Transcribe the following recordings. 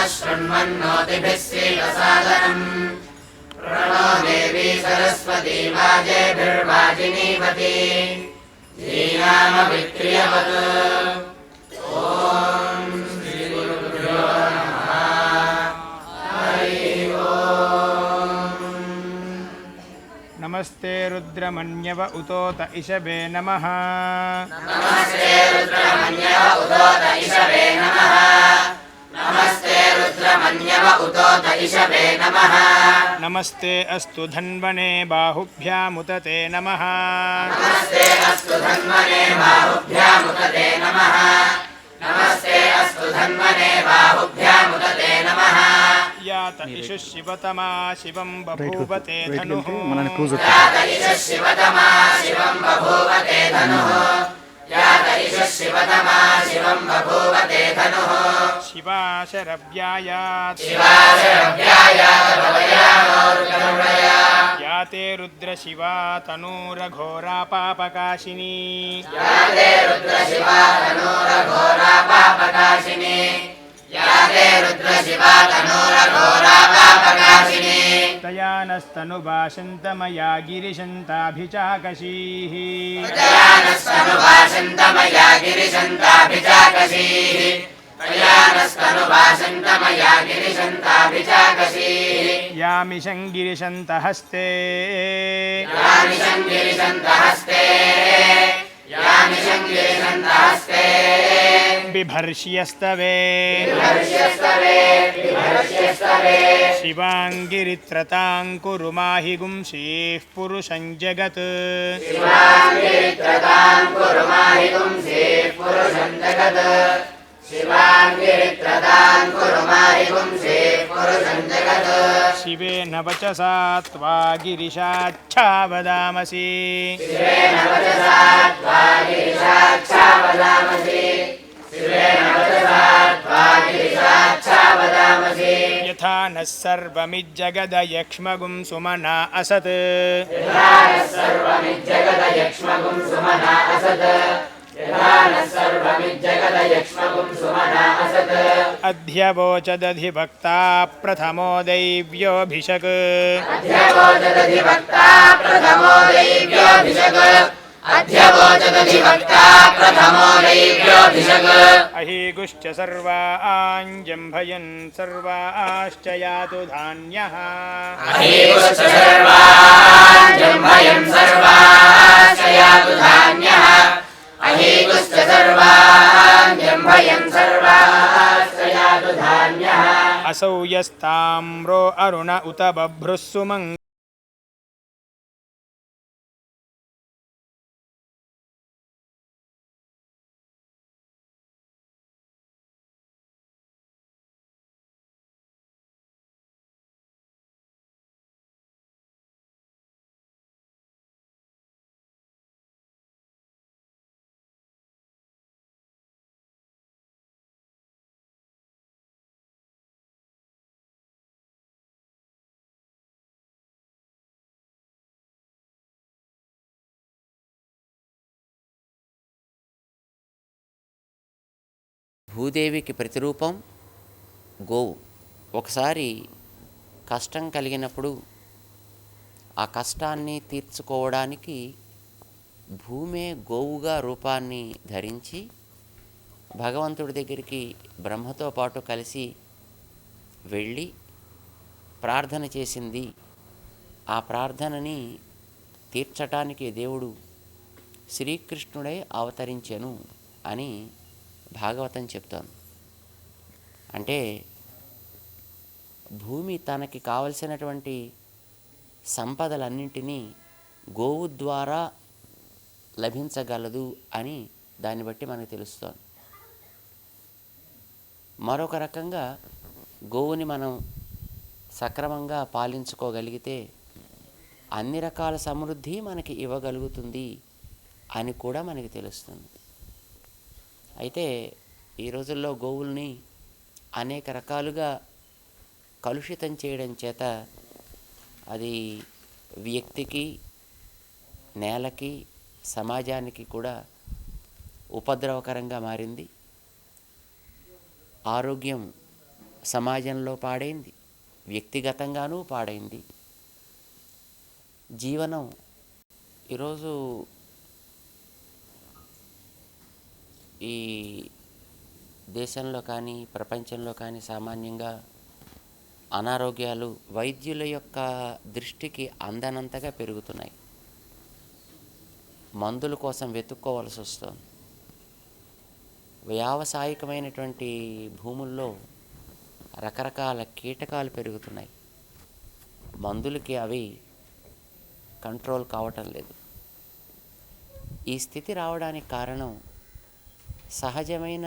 शृण्वन्नोतिभिः सीदसादनम् प्रणो देवी सरस्वती वाजेभिर्वाजिनीवती धीनामभिक्रियवत्। ॐ श्रीगुरुभ्यो नमः। हरि ओम्। नमस्ते रुद्रमन्यव उतोत इषभे नमः। नमस्ते रुद्रमन्यव उतोत इषभे नमः। नमस्ते रुद्रमन्यव उतोत इषभे नमः। नमस्ते अस्तु धन्वने बाहुभ्यामुतते नमः। नमस्ते अस्तु धन्वने बाहुभ्यामुतते नमः। नमस्ते अस्तु धन्वने बाहुभ्यामुतते नमः। यात इषु शिवतमा शिवं बभूवते धनुः। यात इषु शिवतमा शिवं बभूवते धनुः। यात इषु शिवतमा शिवं बभूवते धनुः। शिवाशरव्यायात् शिवाशरव्यायात् भवयानोर्गरुडया। याते रुद्रशिवा तनूरघोरा पापकाशिनी। याते रुद्रशिवा तनूरघोरा पापकाशिनी। याते रुद्रशिवा तनूरघोरा पापकाशिनी। तया नस्तनुभाषन्तमया गिरिशन्ताभिचाकशीः। तया नस्तनुभाषन्तमया गिरिशन्ताभिचाकशीः। तया नस्तनुभाषन्तमया गिरिशन्ताभिचाकशीः। यामिषं गिरिशन्तहस्ते यामिषं गिरिशन्तहस्ते। यामिषं गिरिशन्तहस्ते। बिभर्ष्यस्तवे बिभर्ष्यस्तवे बिभर्ष्यस्तवे। शिवाङ्गिरित्रतां कुरु माहि गुंसीः पुरुषं जगत्। शिवाङ्गिरित्रतां कुरु माहि गुंसीः पुरुषं जगत्। शिवाङ्गिरित्रतां कुरु माहि गुंसीः पुरुषं जगत्। शिवेन वचसा त्वा गिरिशाच्छावदामसि। शिवेन वचसा त्वा गिरिशाच्छावदामसि। शिवेन वचसा त्वा गिरिशाच्छावदामसि। यथा नः सर्वमिज्जगदयक्ष्मगुं सुमना असत्। यथा नः सर्वमिज्जगदयक्ष्मगुं सुमना असत्। यथा नः सर्वमिज्जगदयक्ष्मगुं सुमना असत्। अध्यवोचदधिभक्ता प्रथमो दैव्योऽभिषक्। अध्यवोचदधिभक्ता प्रथमो दैव्योऽभिषक्। अध्यवोचदधिभक्ता प्रथमो दैव्योऽभिषक्। अहीगुश्च सर्वाञ्जम्भयन् सर्वाश्च यातु धान्यः। अहीगुश्च सर्वाञ्जम्भयन् सर्वाश्च यातु धान्यः। अहीगुश्च सर्वाञ्जम्भयन् सर्वाश्च यातु धान्यः। असौ यस्ताम्रो अरुण उत बभ्रुः सुमङ्ग। భూదేవికి ప్రతిరూపం గోవు. ఒకసారి కష్టం కలిగినప్పుడు ఆ కష్టాన్ని తీర్చుకోవడానికి భూమే గోవుగా రూపాన్ని ధరించి భగవంతుడి దగ్గరికి బ్రహ్మతో పాటు కలిసి వెళ్ళి ప్రార్థన చేసింది. ఆ ప్రార్థనని తీర్చటానికి దేవుడు శ్రీకృష్ణుడే అవతరించెను అని భాగవతం చెప్తోంది. అంటే భూమి తనకి కావలసినటువంటి సంపదలన్నింటినీ గోవు ద్వారా లభించగలదు అని దాన్ని బట్టి మనకు తెలుస్తోంది. మరొక రకంగా గోవుని మనం సక్రమంగా పాలించుకోగలిగితే అన్ని రకాల సమృద్ధి మనకి ఇవ్వగలుగుతుంది అని కూడా మనకి తెలుస్తుంది. అయితే ఈ రోజుల్లో గోవుల్ని అనేక రకాలుగా కలుషితం చేయడం చేత అది వ్యక్తికి, నేలకి, సమాజానికి కూడా ఉపద్రవకరంగా మారింది. ఆరోగ్యం సమాజంలో పాడైంది, వ్యక్తిగతంగానూ పాడైంది. జీవనం ఈరోజు ఈ దేశంలో కానీ ప్రపంచంలో కానీ సామాన్యంగా అనారోగ్యాలు వైద్యుల యొక్క దృష్టికి అందనంతగా పెరుగుతున్నాయి. మందుల కోసం వెతుక్కోవాల్సి వస్తుంది. వ్యావసాయికమైనటువంటి భూముల్లో రకరకాల కీటకాలు పెరుగుతున్నాయి. మందులకి అవి కంట్రోల్ కావటం లేదు. ఈ స్థితి రావడానికి కారణం సహజమైన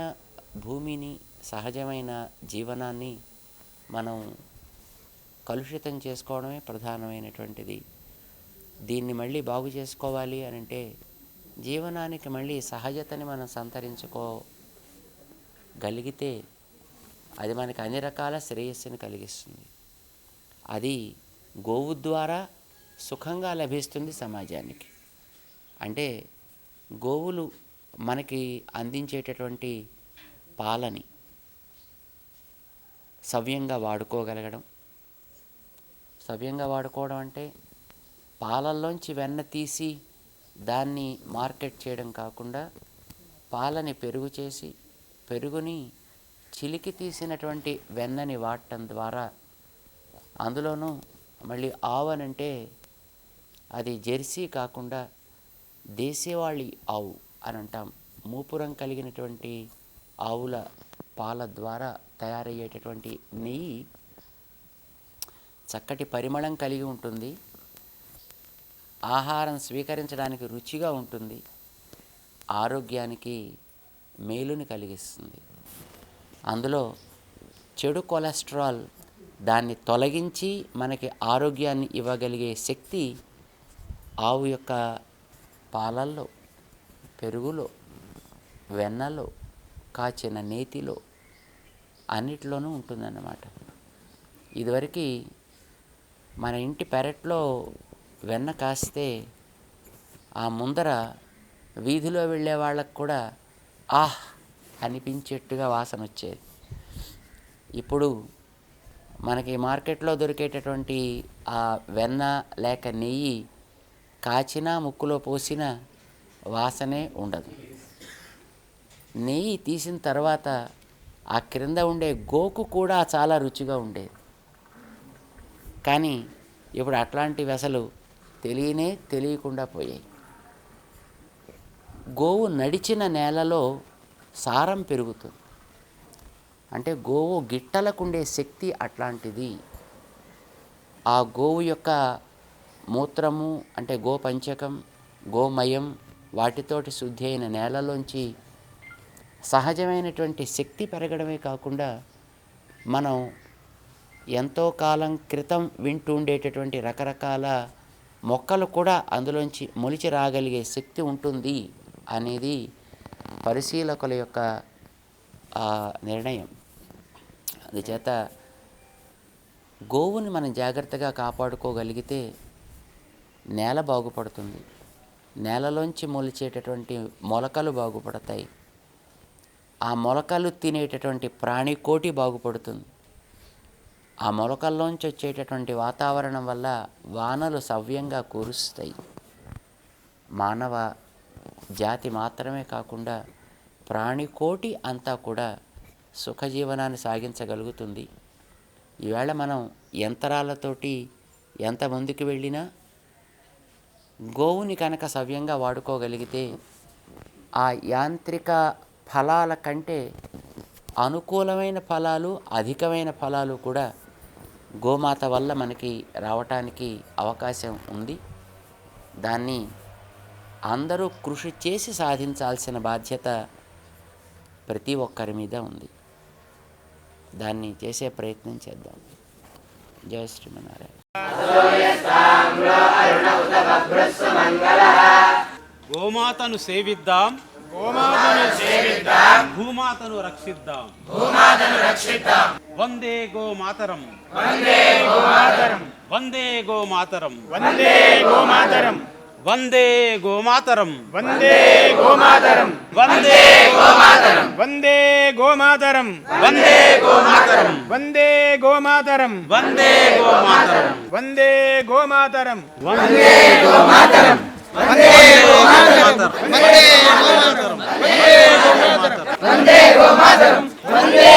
భూమిని, సహజమైన జీవనాన్ని మనం కలుషితం చేసుకోవడమే ప్రధానమైనటువంటిది. దీన్ని మళ్ళీ బాగు చేసుకోవాలి అనంటే జీవనానికి మళ్ళీ సహజతని మనం సంతరించుకోగలిగితే అది మనకి అన్ని రకాల శ్రేయస్సుని కలిగిస్తుంది. అది గోవు ద్వారా సుఖంగా లభిస్తుంది సమాజానికి. అంటే గోవులు మనకి అందించేటటువంటి పాలని సవ్యంగా వాడుకోగలగడం. సవ్యంగా వాడుకోవడం అంటే పాలల్లోంచి వెన్న తీసి దాన్ని మార్కెట్ చేయడం కాకుండా పాలని పెరుగు చేసి పెరుగుని చిలికి తీసినటువంటి వెన్నని వాడటం ద్వారా, అందులోనూ మళ్ళీ ఆవనంటే అది జెర్సీ కాకుండా దేశవాళీ ఆవు అని అంటాం. మూపురం కలిగినటువంటి ఆవుల పాల ద్వారా తయారయ్యేటటువంటి నెయ్యి చక్కటి పరిమళం కలిగి ఉంటుంది. ఆహారం స్వీకరించడానికి రుచిగా ఉంటుంది. ఆరోగ్యానికి మేలుని కలిగిస్తుంది. అందులో చెడు కొలెస్ట్రాల్ దాన్ని తొలగించి మనకి ఆరోగ్యాన్ని ఇవ్వగలిగే శక్తి ఆవు యొక్క పాలల్లో, పెరుగులో, వెన్నలో, కాచిన నేతిలో అన్నిటిలోనూ ఉంటుందన్నమాట. ఇదివరకు మన ఇంటి పెరట్లో వెన్న కాస్తే ఆ ముందర వీధిలో వెళ్ళే వాళ్ళకు కూడా ఆహ్ అనిపించేట్టుగా వాసన వచ్చేది. ఇప్పుడు మనకి మార్కెట్లో దొరికేటటువంటి ఆ వెన్న లేక నెయ్యి కాచినా ముక్కులో పోసిన వాసనే ఉండదు. నెయ్యి తీసిన తర్వాత ఆ క్రింద ఉండే గోకు కూడా చాలా రుచిగా ఉండేది. కానీ ఇప్పుడు అట్లాంటివి అసలు తెలియకుండా పోయాయి. గోవు నడిచిన నేలలో సారం పెరుగుతుంది. అంటే గోవు గిట్టలకుండే శక్తి అట్లాంటిది. ఆ గోవు యొక్క మూత్రము అంటే గోపంచకం, గోమయం వాటితోటి శుద్ధి అయిన నేలలోంచి సహజమైనటువంటి శక్తి పెరగడమే కాకుండా మనం ఎంతో కాలం క్రితం వింటూ ఉండేటటువంటి రకరకాల మొక్కలు కూడా అందులోంచి మొలిచి రాగలిగే శక్తి ఉంటుంది అనేది పరిశీలకుల యొక్క నిర్ణయం. అందుచేత గోవుని మనం జాగ్రత్తగా కాపాడుకోగలిగితే నేల బాగుపడుతుంది. నేలలోంచి మొలిచేటటువంటి మొలకలు బాగుపడతాయి. ఆ మొలకలు తినేటటువంటి ప్రాణికోటి బాగుపడుతుంది. ఆ మొలకల్లోంచి వచ్చేటటువంటి వాతావరణం వల్ల వానలు సవ్యంగా కురుస్తాయి. మానవ జాతి మాత్రమే కాకుండా ప్రాణికోటి అంతా కూడా సుఖజీవనాన్ని సాగించగలుగుతుంది. ఈవేళ మనం యంత్రాలతోటి ఎంత ముందుకు వెళ్ళినా గోవుని కనుక సవ్యంగా వాడుకోగలిగితే ఆ యాంత్రిక ఫలాల కంటే అనుకూలమైన ఫలాలు, అధికమైన ఫలాలు కూడా గోమాత వల్ల మనకి రావటానికి అవకాశం ఉంది. దాన్ని అందరూ కృషి చేసి సాధించాల్సిన బాధ్యత ప్రతి ఒక్కరి మీద ఉంది. దాన్ని చేసే ప్రయత్నం చేద్దాం. జయ శ్రీమన్నారాయణ. గోమాతను సేవిద్దాం, గోమాతను సేవిద్దాం, భూమాతను రక్షిద్దాం. భూమాతను రక్షిద్దాం. వందే గోమాతరం, వందే గోమాతరం, వందే గోమాతరం, వందే గోమాతరం. వందే గోమాతరం వందే గోమాతరం వందే గోమాతరం వందే గోమాతరం వందే గోమాతరం వందే గోమాతరం వందే గోమాతరం వందే గోమాతరం వందే గోమాతరం వందే గోమాతరం వందే గోమాతరం వందే గోమాతరం వందే